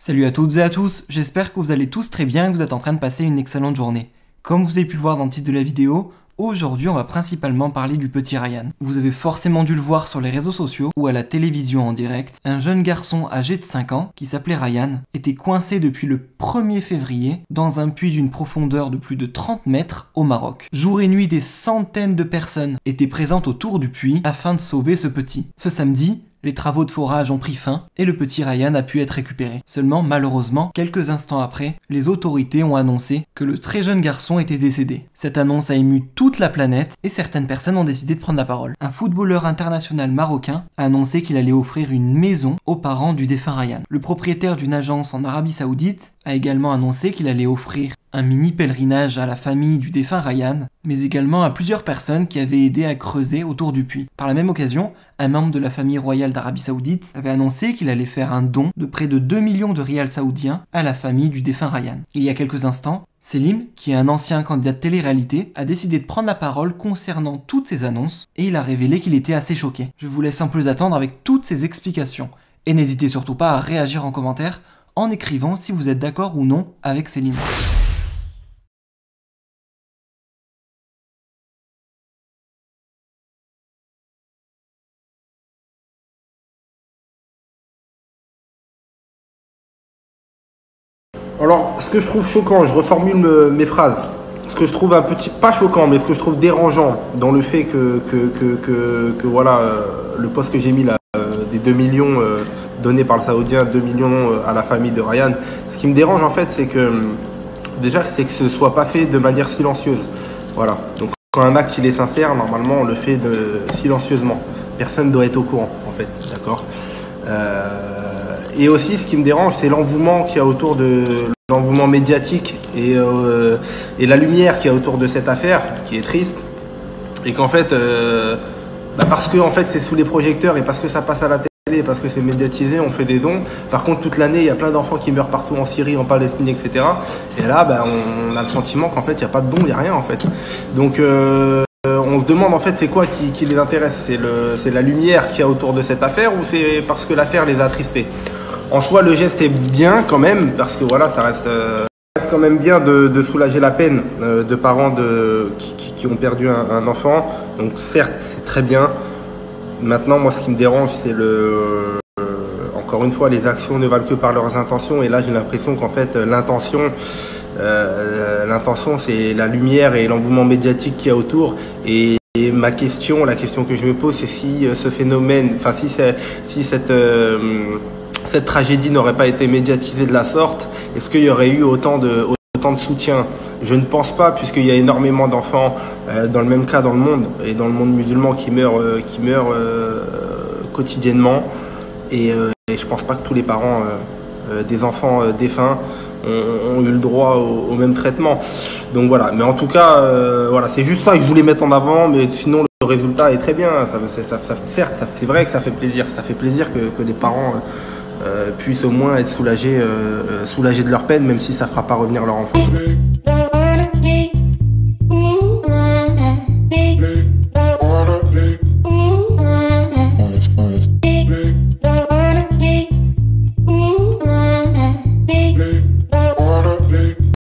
Salut à toutes et à tous, j'espère que vous allez tous très bien et que vous êtes en train de passer une excellente journée. Comme vous avez pu le voir dans le titre de la vidéo, aujourd'hui on va principalement parler du petit Ryan. Vous avez forcément dû le voir sur les réseaux sociaux ou à la télévision en direct. Un jeune garçon âgé de 5 ans, qui s'appelait Ryan, était coincé depuis le 1er février dans un puits d'une profondeur de plus de 30 mètres au Maroc. Jour et nuit, des centaines de personnes étaient présentes autour du puits afin de sauver ce petit. Ce samedi, les travaux de forage ont pris fin et le petit Ryan a pu être récupéré. Seulement, malheureusement, quelques instants après, les autorités ont annoncé que le très jeune garçon était décédé. Cette annonce a ému toute la planète et certaines personnes ont décidé de prendre la parole. Un footballeur international marocain a annoncé qu'il allait offrir une maison aux parents du défunt Ryan. Le propriétaire d'une agence en Arabie Saoudite a également annoncé qu'il allait offrir un mini pèlerinage à la famille du défunt Ryan, mais également à plusieurs personnes qui avaient aidé à creuser autour du puits. Par la même occasion, un membre de la famille royale d'Arabie Saoudite avait annoncé qu'il allait faire un don de près de 2 millions de rials saoudiens à la famille du défunt Ryan. Il y a quelques instants, Selim, qui est un ancien candidat de télé-réalité, a décidé de prendre la parole concernant toutes ces annonces et il a révélé qu'il était assez choqué. Je vous laisse sans plus attendre avec toutes ces explications. Et n'hésitez surtout pas à réagir en commentaire en écrivant si vous êtes d'accord ou non avec Selim. Alors, ce que je trouve choquant, je reformule mes phrases. Ce que je trouve un petit, pas choquant, mais ce que je trouve dérangeant dans le fait que voilà, le post que j'ai mis là, des 2 millions donnés par le Saoudien, 2 millions à la famille de Ryan. Ce qui me dérange en fait, c'est que déjà, c'est que ce soit pas fait de manière silencieuse. Voilà. Donc, quand un acte il est sincère, normalement, on le fait silencieusement. Personne ne doit être au courant, en fait. D'accord. Et aussi, ce qui me dérange, c'est l'engouement qu'il y a autour de l'engouement médiatique et la lumière qu'il y a autour de cette affaire, qui est triste. Et qu'en fait, parce que en fait, c'est sous les projecteurs et parce que ça passe à la télé, parce que c'est médiatisé, on fait des dons. Par contre, toute l'année, il y a plein d'enfants qui meurent partout en Syrie, en Palestine, etc. Et là, on a le sentiment qu'en fait, il n'y a pas de dons, il n'y a rien en fait. Donc, on se demande en fait c'est quoi qui les intéresse, c'est la lumière qu'il y a autour de cette affaire ou c'est parce que l'affaire les a attristés. En soi le geste est bien quand même parce que voilà ça reste quand même bien de soulager la peine de parents qui ont perdu un enfant. Donc certes c'est très bien. Maintenant moi ce qui me dérange c'est encore une fois les actions ne valent que par leurs intentions et là j'ai l'impression qu'en fait l'intention c'est la lumière et l'engouement médiatique qu'il y a autour et la question que je me pose c'est si ce phénomène, enfin si cette tragédie n'aurait pas été médiatisée de la sorte, est-ce qu'il y aurait eu autant de soutien? Je ne pense pas puisqu'il y a énormément d'enfants dans le même cas dans le monde et dans le monde musulman qui meurent quotidiennement et je pense pas que tous les parents des enfants défunts ont eu le droit au même traitement. Donc voilà, mais en tout cas, voilà, c'est juste ça que je voulais mettre en avant, mais sinon le résultat est très bien. Certes, c'est vrai que ça fait plaisir. Ça fait plaisir que les parents puissent au moins être soulagés de leur peine, même si ça ne fera pas revenir leur enfant.